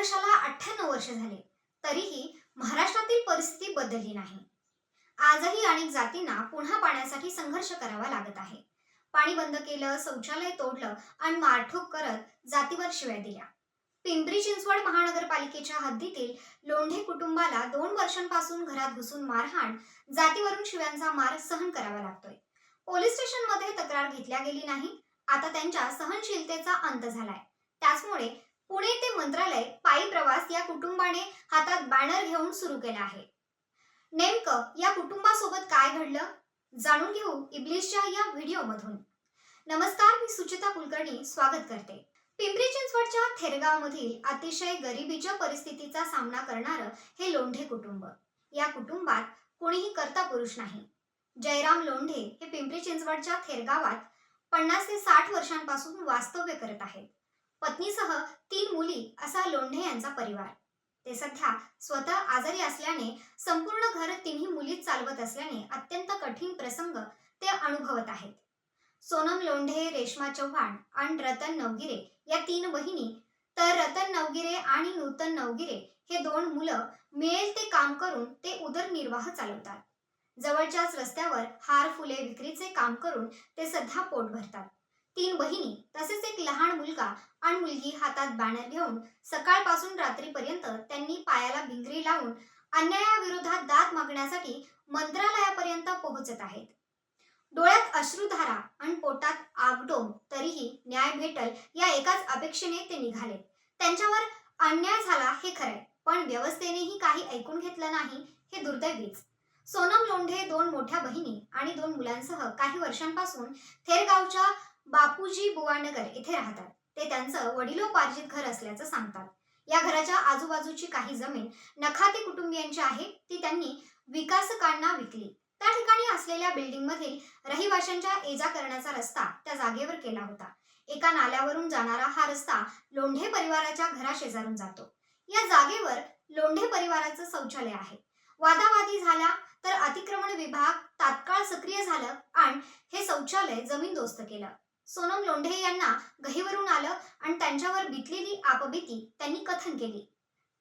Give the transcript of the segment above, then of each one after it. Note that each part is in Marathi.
संघर्षाला 98 वर्ष झाले, तरीही महाराष्ट्रातील परिस्थिती बदलली नाही. आजही अनेक जातींना पुन्हा पाण्यासाठी संघर्ष करावा लागत आहे. पाणी बंद केलं, शौचालय तोडलं आणि मारठोक करत जातीवर शिव्या दिल्या. पिंपरी चिंचवड महानगरपालिकेच्या हद्दीतील लोंढे कुटुंबाला 2 वर्षांपासून घरात घुसून मारहाण, जातीवरून शिव्यांचा मार सहन करावा लागतोय. पोलीस स्टेशनमध्ये तक्रार घेतल्या गेली नाही. आता त्यांच्या सहनशीलतेचा अंत झालाय. त्याचमुळे पुणे ते मंत्रालय पायी प्रवास या कुटुंबाने हातात बॅनर घेऊन सुरू केला आहे. नेमकं या कुटुंबासोबत काय घडलं, जाणून घेऊ इब्लिसच्या या व्हिडिओमधून. नमस्कार, मी सुचिता कुलकर्णी स्वागत करते. पिंपरी चिंचवडच्या थेरगावमधील अतिशय गरिबीच्या परिस्थितीचा सामना करणारं हे लोंढे कुटुंब. या कुटुंबात कोणीही कर्ता पुरुष नाही. जयराम लोंढे हे पिंपरी चिंचवडच्या थेरगावात 50 ते 60 वर्षांपासून वास्तव्य करत आहेत. पत्नीसह 3 मुली असा लोंढे यांचा परिवार. ते सध्या स्वतः आजारी असल्याने संपूर्ण घर तिन्ही मुलीच चालवत असल्याने अत्यंत कठीण प्रसंग ते अनुभवत आहेत. सोनम लोंढे, रेश्मा चव्हाण आणि रतन नवगिरे या 3 बहिणी, तर रतन नवगिरे आणि नूतन नवगिरे हे 2 मुलं मिळेल ते काम करून ते उदरनिर्वाह चालवतात. जवळच्याच रस्त्यावर हार फुले विक्रीचे काम करून ते सध्या पोट भरतात. 3 बहिणी तसेच एक लहान मुलगा आणि मुलगी हातात बॅनर घेऊन सकाळपासून रात्रीपर्यंत त्यांनी पायाला भिंगरी लावून अन्यायाविरोधात दाद मागण्यासाठी मंत्रालयापर्यंत पोहोचत आहेत. डोळ्यात अश्रुधारा आणि पोटात आगडोंब, तरीही न्याय भेटल या एकाच अपेक्षेने ते निघाले. त्यांच्यावर अन्याय झाला हे खरंय, पण व्यवस्थेनेही काही ऐकून घेतलं नाही हे दुर्दैवीच. सोनम लोंढे 2 मोठ्या बहिणी आणि 2 मुलांसह काही वर्षांपासून थेरगावच्या बापूजी बुवानगर येथे राहतात. ते त्यांचं वडिलोपार्जित घर असल्याचं सांगतात. या घराच्या आजूबाजूची काही जमीन नखाते कुटुंबियांची आहे, ती त्यांनी विकासकांना विकली. त्या ठिकाणी असलेल्या बिल्डिंगमधील रहिवाशांच्या ये-जा करण्याचा रस्ता त्या जागेवर केला होता. एका नाल्यावरून जाणारा हा रस्ता लोंढे परिवाराच्या घराशेजारून जातो. या जागेवर लोंढे परिवाराचं शौचालय आहे. वादावादी झाला तर अतिक्रमण विभाग तात्काळ सक्रिय झालं आणि हे शौचालय जमीनदोस्त केलं. सोनम लोंढे यांना गहिवरून आलं आणि त्यांच्यावर बितलेली आपबीती त्यांनी कथन केली.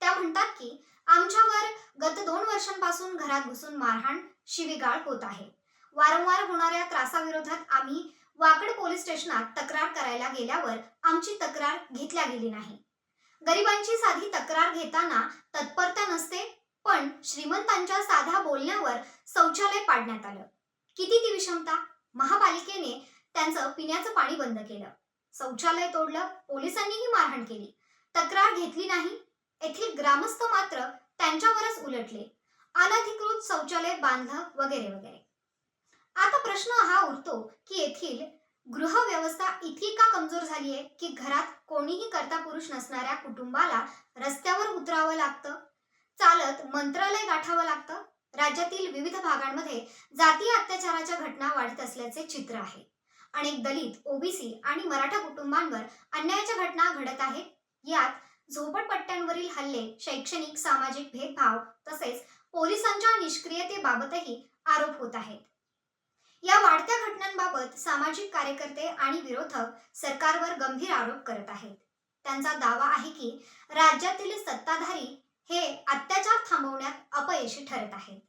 त्या म्हणतात की आमच्यावर गत 2 वर्षांपासून घरात घुसून मारहाण, शिवीगाळ होत आहे. वारंवार होणाऱ्या त्रासाविरोधात आम्ही वाकड पोलीस स्टेशनात तक्रार करायला गेल्यावर आमची तक्रार घेतल्या गेली नाही. गरिबांची साधी तक्रार घेताना तत्परता नसते, पण श्रीमंतांच्या साध्या बोलण्यावर शौचालय पाडण्यात आलं. किती ती विषमता! महापालिकेने त्यांचं पिण्याचं पाणी बंद केलं, शौचालय तोडलं, पोलिसांनीही मारहाण केली, तक्रार घेतली नाही. येथील ग्रामस्थ मात्र त्यांच्यावरच उलटले, अनधिकृत शौचालय बांधलं वगैरे वगैरे. आता प्रश्न हा उरतो की येथील गृहव्यवस्था इतकी का कमजोर झाली आहे की घरात कोणीही कर्ता पुरुष नसणाऱ्या कुटुंबाला रस्त्यावर उतरावं लागतं, चालत मंत्रालय गाठावं लागतं. राज्यातील विविध भागांमध्ये जातीय अत्याचाराच्या घटना वाढत असल्याचे चित्र आहे. अनेक दलित, ओबीसी आणि मराठा कुटुंबांवर अन्यायाच्या घटना घडत आहेत. यात झोपडपट्ट्यांवरील हल्ले, शैक्षणिक सामाजिक भेदभाव तसेच पोलिसांच्या निष्क्रियतेबाबतही आरोप होत आहेत. या वाढत्या घटनांबाबत सामाजिक कार्यकर्ते आणि विरोधक सरकारवर गंभीर आरोप करत आहेत. त्यांचा दावा आहे की राज्यातील सत्ताधारी हे अत्याचार थांबवण्यात अपयशी ठरत आहेत.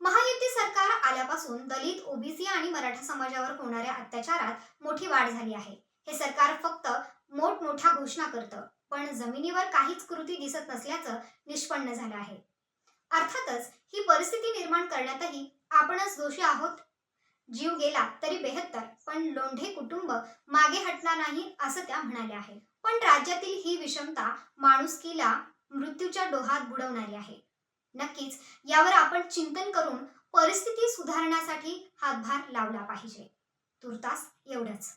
महायुती सरकार आल्यापासून दलित, ओबीसी आणि मराठा समाजावर होणाऱ्या अत्याचारात मोठी वाढ झाली आहे. हे सरकार फक्त मोठमोठ्या घोषणा करतं, पण जमिनीवर काहीच कृती दिसत नसल्याचं निष्पन्न झालं आहे. अर्थातच ही परिस्थिती निर्माण करण्यातही आपणच दोषी आहोत. जीव गेला तरी बेहत्तर, पण लोंढे कुटुंब मागे हटणार नाही असं त्या म्हणाल्या आहेत. पण राज्यातील ही विषमता माणुसकीला मृत्यूच्या डोहात बुडवणारी आहे. नक्कीच यावर आपण चिंतन करून परिस्थिती सुधारण्यासाठी हातभार लावला पाहिजे. तुर्तास एवढंच.